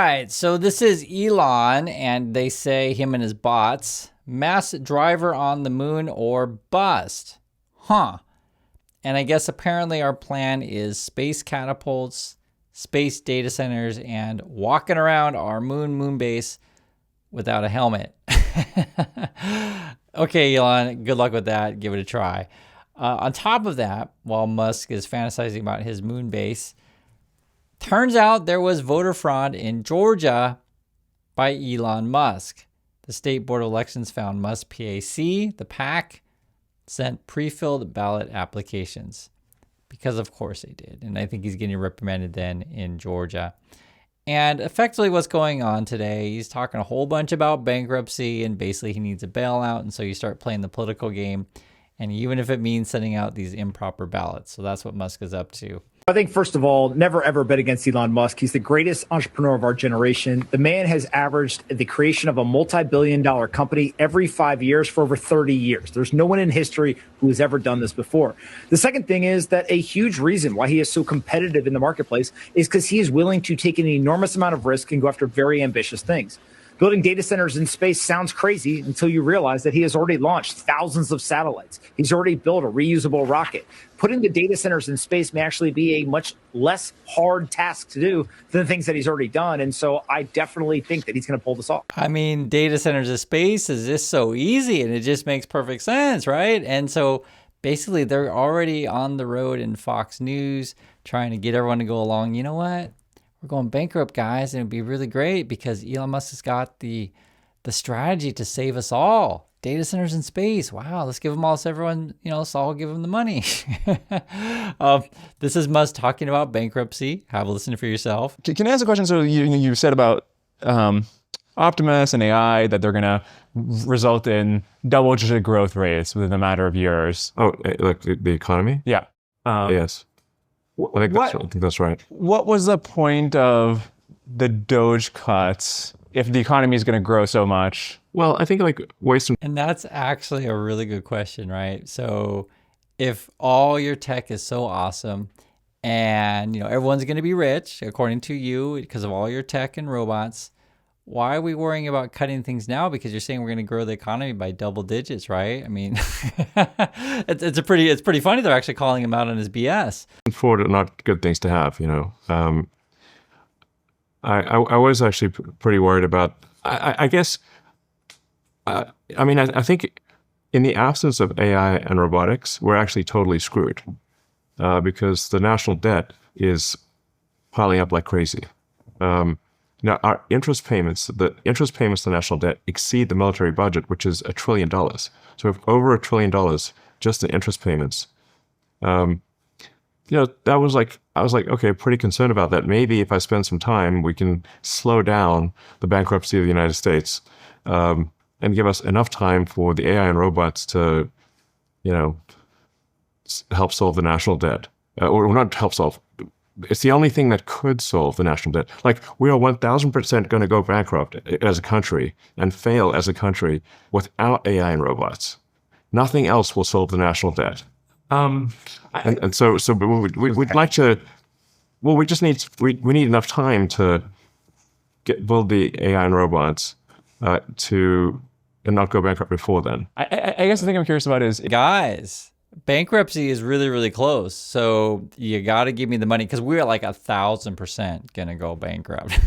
right, so this is Elon, and they say him and his bots, mass driver on the moon or bust. Huh. And I guess apparently our plan is space catapults, space data centers, and walking around our moon base without a helmet. Okay, Elon, good luck with that. Give it a try. On top of that, while Musk is fantasizing about his moon base, turns out there was voter fraud in Georgia by Elon Musk. The state board of elections found Musk PAC, the PAC, sent pre-filled ballot applications, because of course they did. And I think he's getting reprimanded then in Georgia. And effectively what's going on today, he's talking a whole bunch about bankruptcy and basically he needs a bailout. And so you start playing the political game. And even if it means sending out these improper ballots. So that's what Musk is up to. I think, first of all, never ever bet against Elon Musk. He's the greatest entrepreneur of our generation. The man has averaged the creation of a multi-billion-dollar company every 5 years for over 30 years. There's no one in history who has ever done this before. The second thing is that a huge reason why he is so competitive in the marketplace is because he is willing to take an enormous amount of risk and go after very ambitious things. Building data centers in space sounds crazy until you realize that he has already launched thousands of satellites. He's already built a reusable rocket. Putting the data centers in space may actually be a much less hard task to do than the things that he's already done. And so I definitely think that he's going to pull this off. I mean, data centers in space is just so easy and it just makes perfect sense, right? And so basically they're already on the road in Fox News trying to get everyone to go along. You know what? We're going bankrupt, guys, and it'd be really great because Elon Musk has got the strategy to save us all. Data centers in space. Wow, let's give them all so everyone, let's all give them the money. This is Musk talking about bankruptcy. Have a listen for yourself. Can I ask a question? So you said about Optimus and AI that they're going to result in double-digit growth rates within a matter of years. Oh, like the economy? Yeah. Yes. I think that's right. What was the point of the Doge cuts if the economy is going to grow so much? Well, I think And that's actually a really good question, right? So if all your tech is so awesome and, everyone's going to be rich, according to you, because of all your tech and robots, why are we worrying about cutting things now? Because you're saying we're going to grow the economy by double digits, right? I mean, it's pretty funny. They're actually calling him out on his BS. Forward are not good things to have, I was actually pretty worried about. I guess. I think in the absence of AI and robotics, we're actually totally screwed because the national debt is piling up like crazy. Now, our interest payments, the national debt exceed the military budget, which is $1 trillion. So we have over $1 trillion just in interest payments. That was I was like, okay, pretty concerned about that. Maybe if I spend some time, we can slow down the bankruptcy of the United States and give us enough time for the AI and robots to, help solve the national debt. Or not help solve. It's the only thing that could solve the national debt. We are 1,000% going to go bankrupt as a country and fail as a country without AI and robots. Nothing else will solve the national debt. So we'd like to. Well, we need enough time to build the AI and robots and not go bankrupt before then. I guess the thing I'm curious about is, guys, bankruptcy is really, really close. So you got to give me the money because we're like 1,000% going to go bankrupt.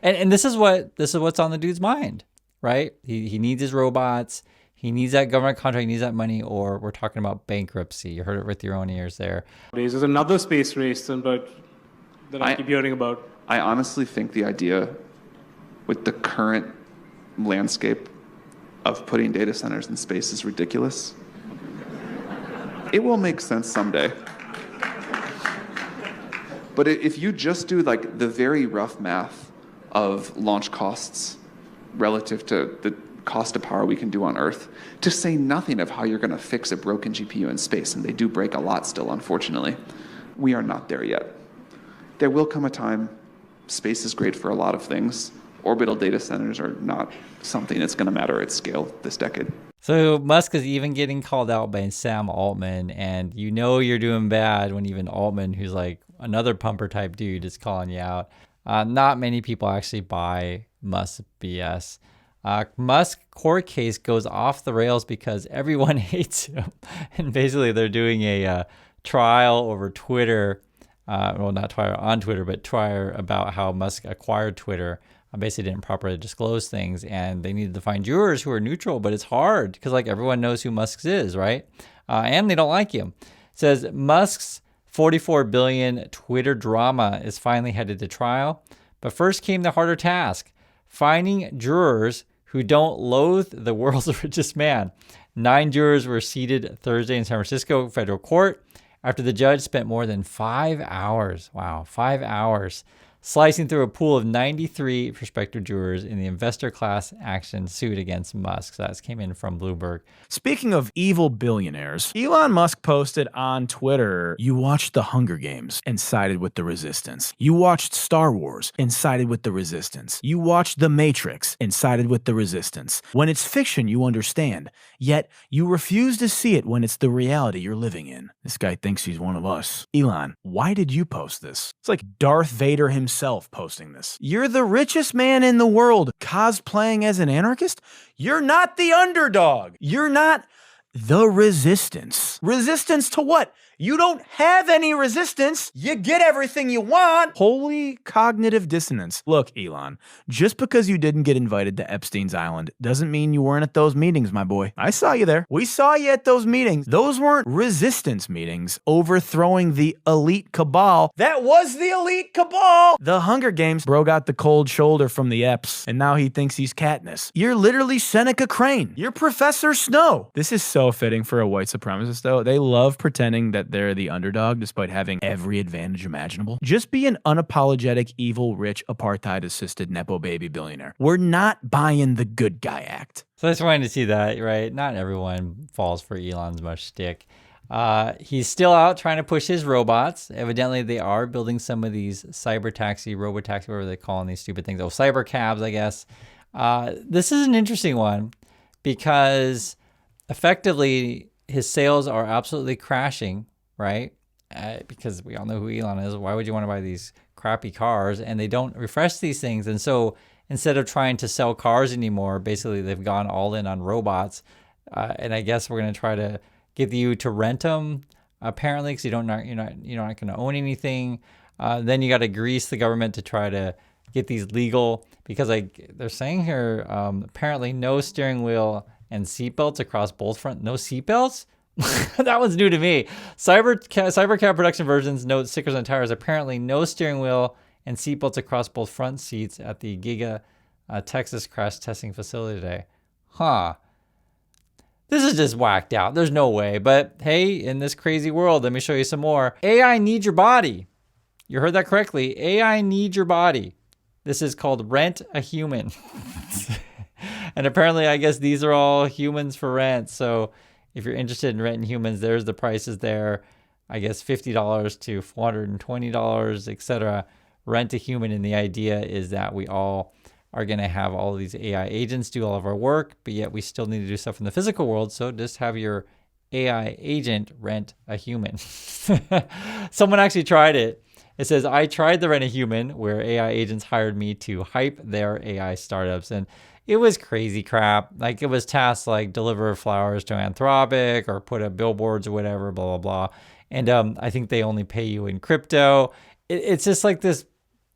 and this is what's on the dude's mind, right? He needs his robots. He needs that government contract. He needs that money, or we're talking about bankruptcy. You heard it with your own ears there. There's another space race that I keep hearing about. I honestly think the idea with the current landscape of putting data centers in space is ridiculous. It will make sense someday. But if you just do the very rough math of launch costs relative to the cost of power we can do on Earth, to say nothing of how you're going to fix a broken GPU in space, and they do break a lot still, unfortunately, we are not there yet. There will come a time, space is great for a lot of things. Orbital data centers are not something that's going to matter at scale this decade. So Musk is even getting called out by Sam Altman, and you're doing bad when even Altman, who's like another pumper type dude, is calling you out. Not many people actually buy Musk BS. Musk court case goes off the rails because everyone hates him. And basically they're doing a trial over Twitter. Well, not trial on Twitter, but trial about how Musk acquired Twitter. Basically didn't properly disclose things, and they needed to find jurors who are neutral, but it's hard because like everyone knows who Musk is, right? And they don't like him. It says Musk's 44 billion Twitter drama is finally headed to trial, but first came the harder task: finding jurors who don't loathe the world's richest man. 9 jurors were seated Thursday in San Francisco federal court after the judge spent more than 5 hours. Wow, 5 hours slicing through a pool of 93 prospective jurors in the investor class action suit against Musk. So that came in from Bloomberg. Speaking of evil billionaires, Elon Musk posted on Twitter, "You watched the Hunger Games and sided with the resistance. You watched Star Wars and sided with the resistance. You watched The Matrix and sided with the resistance. When it's fiction, you understand. Yet, you refuse to see it when it's the reality you're living in." This guy thinks he's one of us. Elon, why did you post this? It's like Darth Vader himself posting this. You're the richest man in the world, cosplaying as an anarchist? You're not the underdog. You're not the resistance. Resistance to what? You don't have any resistance. You get everything you want. Holy cognitive dissonance. Look, Elon, just because you didn't get invited to Epstein's Island doesn't mean you weren't at those meetings, my boy. I saw you there. We saw you at those meetings. Those weren't resistance meetings overthrowing the elite cabal. That was the elite cabal. The Hunger Games. Bro got the cold shoulder from the Eps, and now he thinks he's Katniss. You're literally Seneca Crane. You're Professor Snow. This is so fitting for a white supremacist, though. They love pretending that they're the underdog despite having every advantage imaginable. Just be an unapologetic, evil, rich, apartheid-assisted Nepo baby billionaire. We're not buying the good guy act. So I just wanted to see that, right? Not everyone falls for Elon's much shtick. He's still out trying to push his robots. Evidently, they are building some of these cyber taxi, robotaxi, whatever they call these stupid things. Oh, cyber cabs, I guess. This is an interesting one because effectively his sales are absolutely crashing, right? Because we all know who Elon is. Why would you want to buy these crappy cars? And they don't refresh these things. And so instead of trying to sell cars anymore, basically they've gone all in on robots. And I guess we're going to try to get you to rent them, apparently, because you're not going to own anything. Then you got to grease the government to try to get these legal, because they're saying here, apparently no steering wheel and seatbelts across both front. No seatbelts? That one's new to me. Cybercab production versions note stickers on tires. Apparently no steering wheel and seatbelts across both front seats at the Giga Texas crash testing facility today. Huh. This is just whacked out. There's no way. But hey, in this crazy world, let me show you some more. AI needs your body. You heard that correctly. AI needs your body. This is called Rent a Human. And apparently, I guess these are all humans for rent. So if you're interested in renting humans, there's the prices there. I guess $50 to $420, etc. Rent a human. And the idea is that we all are going to have all of these AI agents do all of our work, but yet we still need to do stuff in the physical world. So just have your AI agent rent a human. Someone actually tried it. It says, I tried the Rent a Human, where AI agents hired me to hype their AI startups. And it was crazy crap. Like, it was tasks like deliver flowers to Anthropic or put up billboards or whatever, blah, blah, blah. And I think they only pay you in crypto. It's just like this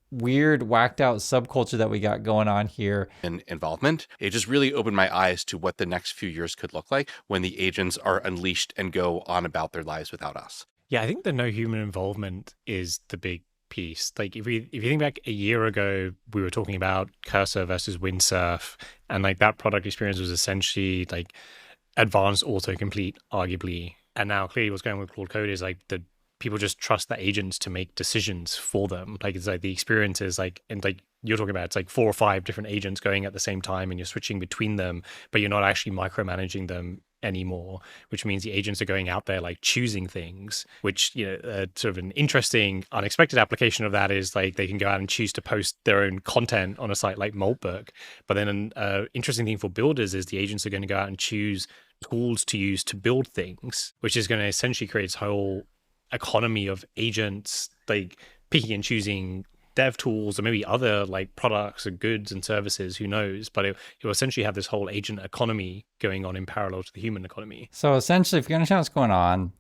weird, whacked out subculture that we got going on here. And involvement, it just really opened my eyes to what the next few years could look like when the agents are unleashed and go on about their lives without us. Yeah, I think the no human involvement is the big piece. Like if you think back a year ago, we were talking about Cursor versus Windsurf, and like that product experience was essentially like advanced autocomplete, arguably. And now clearly what's going on with Claude Code is like the people just trust the agents to make decisions for them. Like it's like the experience is like, and like you're talking about, it's like 4 or 5 different agents going at the same time and you're switching between them, but you're not actually micromanaging them anymore, which means the agents are going out there like choosing things, which, you know, sort of an interesting, unexpected application of that is like they can go out and choose to post their own content on a site like Maltbook. But then an interesting thing for builders is the agents are going to go out and choose tools to use to build things, which is going to essentially create this whole economy of agents like picking and choosing dev tools or maybe other like products or goods and services, who knows, but it will essentially have this whole agent economy going on in parallel to the human economy. So essentially, if you understand what's going on,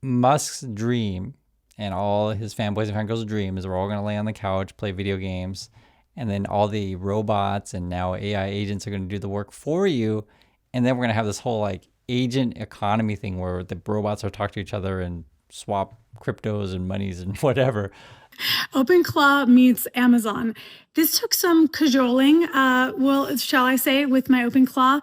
Musk's dream and all his fanboys and fangirls' dream is we're all going to lay on the couch, play video games, and then all the robots and now AI agents are going to do the work for you. And then we're going to have this whole like agent economy thing where the robots are talk to each other and swap cryptos and monies and whatever. OpenClaw meets Amazon. This took some cajoling, shall I say, with my OpenClaw.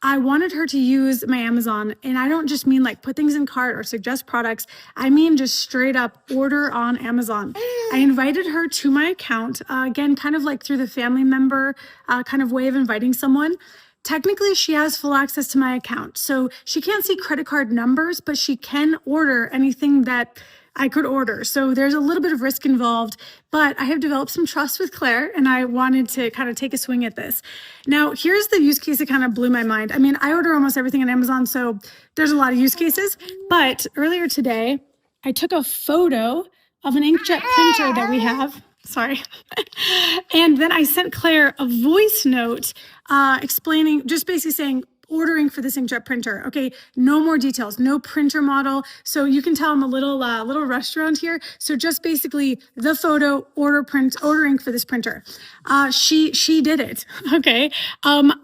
I wanted her to use my Amazon, and I don't just mean like put things in cart or suggest products. I mean just straight up order on Amazon. I invited her to my account, again, kind of like through the family member kind of way of inviting someone. Technically, she has full access to my account, so she can't see credit card numbers, but she can order anything that I could order. So there's a little bit of risk involved, but I have developed some trust with Claire, and I wanted to kind of take a swing at this. Now, here's the use case that kind of blew my mind. I mean, I order almost everything on Amazon, so there's a lot of use cases. But earlier today, I took a photo of an inkjet printer that we have. Sorry. And then I sent Claire a voice note explaining, just basically saying, ordering for this inkjet printer. Okay, no more details, no printer model. So you can tell I'm a little restaurant here. So just basically the photo, ordering for this printer. She did it. Okay,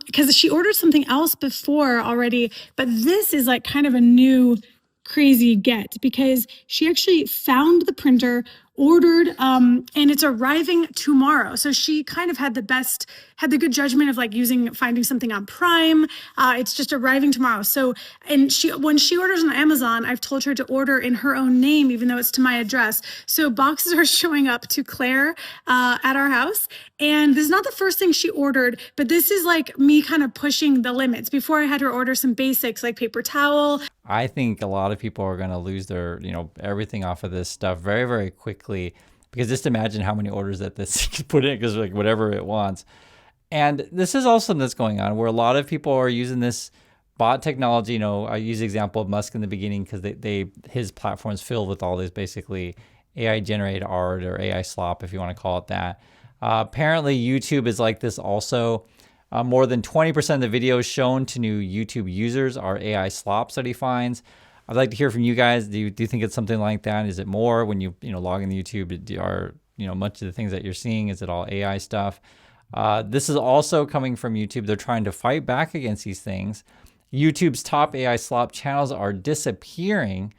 because she ordered something else before already, but this is like kind of a new crazy get because she actually found the printer, ordered, and it's arriving tomorrow. So she kind of had the good judgment of like finding something on Prime. It's just arriving tomorrow. So, and when she orders on Amazon, I've told her to order in her own name, even though it's to my address. So boxes are showing up to Claire at our house. And this is not the first thing she ordered, but this is like me kind of pushing the limits. Before I had her order some basics like paper towel. I think a lot of people are going to lose their, everything off of this stuff very, very quickly, because just imagine how many orders that this could put in, because like whatever it wants. And this is also something that's going on where a lot of people are using this bot technology. I use the example of Musk in the beginning because his platform is filled with all this basically AI generated art or AI slop, if you want to call it that. Apparently YouTube is like this also. More than 20% of the videos shown to new YouTube users are AI slops that he finds. I'd like to hear from you guys. Do you think it's something like that? Is it more when you log into YouTube? Are much of the things that you're seeing, is it all AI stuff? This is also coming from YouTube. They're trying to fight back against these things. YouTube's top AI slop channels are disappearing.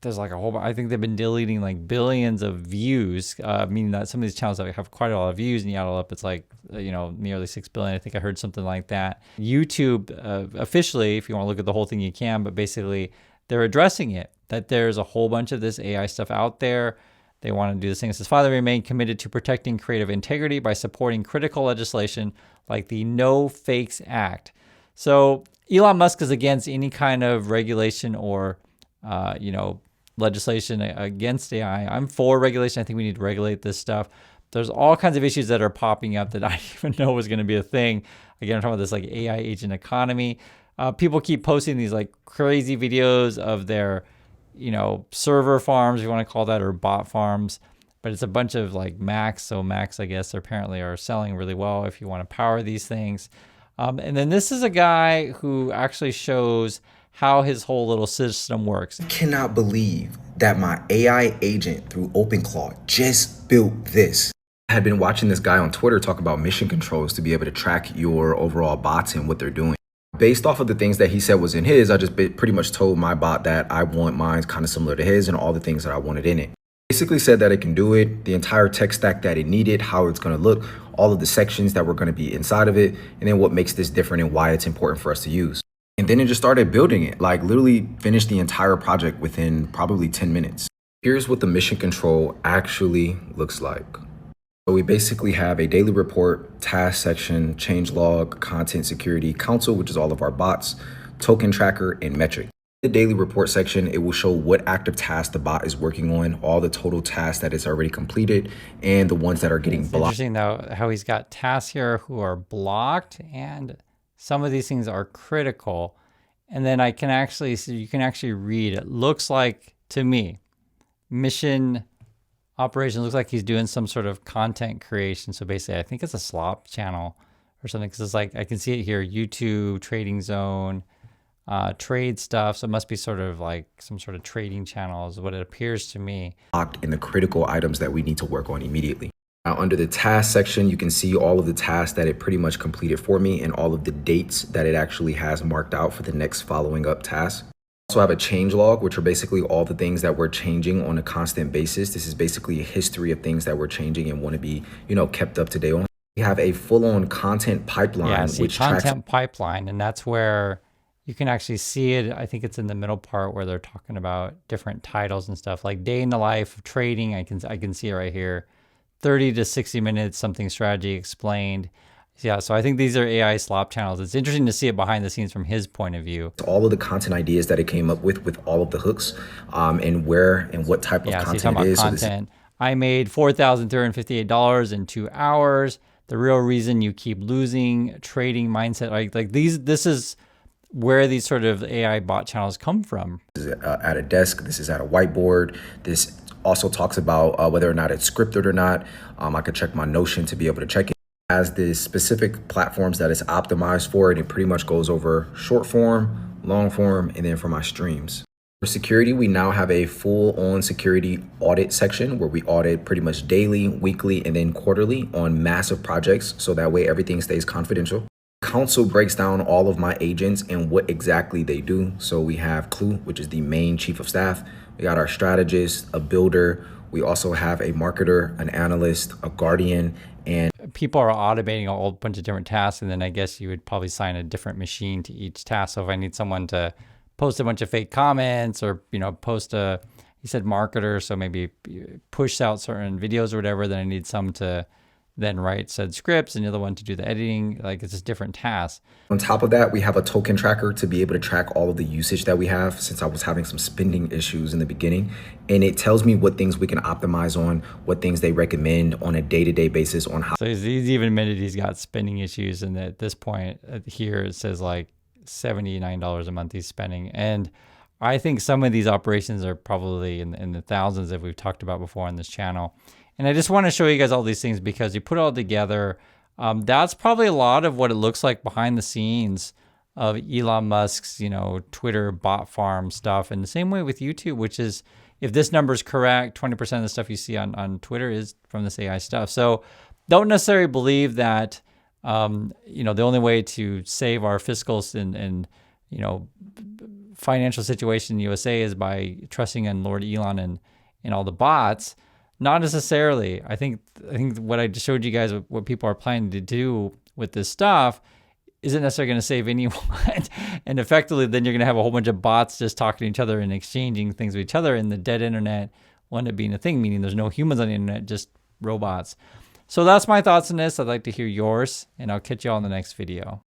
There's like a whole, I think they've been deleting like billions of views, meaning that some of these channels have quite a lot of views, and you add it up, it's like, nearly 6 billion. I think I heard something like that. YouTube, officially, if you want to look at the whole thing, you can, but basically they're addressing it, that there's a whole bunch of this AI stuff out there. They want to do this thing. It says, "Father, remain committed to protecting creative integrity by supporting critical legislation like the No Fakes Act." So Elon Musk is against any kind of regulation or, legislation against AI. I'm for regulation. I think we need to regulate this stuff. There's all kinds of issues that are popping up that I didn't even know was going to be a thing. Again, I'm talking about this like AI agent economy. People keep posting these like crazy videos of their, server farms, if you want to call that, or bot farms. But it's a bunch of like Macs. So Macs, I guess, apparently are selling really well if you want to power these things. And then this is a guy who actually shows how his whole little system works. I cannot believe that my AI agent through OpenClaw just built this. I had been watching this guy on Twitter talk about mission controls to be able to track your overall bots and what they're doing. Based off of the things that he said was in his, I just pretty much told my bot that I want mine kind of similar to his and all the things that I wanted in it. Basically said that it can do it, the entire tech stack that it needed, how it's going to look, all of the sections that were going to be inside of it, and then what makes this different and why it's important for us to use. And then it just started building it, like literally finished the entire project within probably 10 minutes. Here's what the mission control actually looks like. So we basically have a daily report, task section, change log, content security, council, which is all of our bots, token tracker, and metric. The daily report section, it will show what active tasks the bot is working on, all the total tasks that it's already completed, and the ones that are getting blocked. Interesting though how he's got tasks here who are blocked, and some of these things are critical. And then you can actually read, it looks like to me, mission operation. Looks like he's doing some sort of content creation. So basically, I think it's a slop channel or something, because it's like I can see it here: YouTube, Trading Zone, trade stuff. So it must be sort of like some sort of trading channel is what it appears to me. In the critical items that we need to work on immediately. Now, under the task section, you can see all of the tasks that it pretty much completed for me and all of the dates that it actually has marked out for the next following up task. Also have a change log, which are basically all the things that we're changing on a constant basis. This is basically a history of things that we're changing and want to be, kept up to date on. We have a full-on content pipeline, Yeah, see, which content pipeline, and that's where you can actually see it. I think it's in the middle part where they're talking about different titles and stuff, like day in the life of trading. I can see it right here, 30 to 60 minutes, something strategy explained. Yeah, so I think these are AI slop channels. It's interesting to see it behind the scenes from his point of view. All of the content ideas that it came up with all of the hooks, and where and what type of content it is. Content. I made $4,358 in 2 hours. The real reason you keep losing, trading mindset, like these. This is where these sort of AI bot channels come from. This is at a desk. This is at a whiteboard. This also talks about whether or not it's scripted or not. I could check my Notion to be able to check it. As the specific platforms that it's optimized for, and it pretty much goes over short form, long form, and then for my streams. For security, we now have a full-on security audit section where we audit pretty much daily, weekly, and then quarterly on massive projects, so that way everything stays confidential. Council breaks down all of my agents and what exactly they do. So we have Clue, which is the main chief of staff. We got our strategist, a builder. We also have a marketer, an analyst, a guardian, and people are automating a whole bunch of different tasks, and then I guess you would probably assign a different machine to each task. So if I need someone to post a bunch of fake comments, or post you said marketer, so maybe push out certain videos or whatever, then I need some to then write said scripts, and the other one to do the editing. Like, it's just different tasks. On top of that, we have a token tracker to be able to track all of the usage that we have, since I was having some spending issues in the beginning. And it tells me what things we can optimize on, what things they recommend on a day-to-day basis on how. So he's even admitted he's got spending issues. And at this point here, it says like $79 a month he's spending. And I think some of these operations are probably in the thousands that we've talked about before on this channel. And I just want to show you guys all these things because you put it all together. That's probably a lot of what it looks like behind the scenes of Elon Musk's, Twitter bot farm stuff. And the same way with YouTube, which is, if this number is correct, 20% of the stuff you see on Twitter is from this AI stuff. So don't necessarily believe that, the only way to save our fiscal and financial situation in the USA is by trusting in Lord Elon and all the bots. Not necessarily. I think what I just showed you guys, what people are planning to do with this stuff, isn't necessarily going to save anyone. And effectively, then you're going to have a whole bunch of bots just talking to each other and exchanging things with each other. And the dead internet wound up being a thing, meaning there's no humans on the internet, just robots. So that's my thoughts on this. I'd like to hear yours, and I'll catch you all in the next video.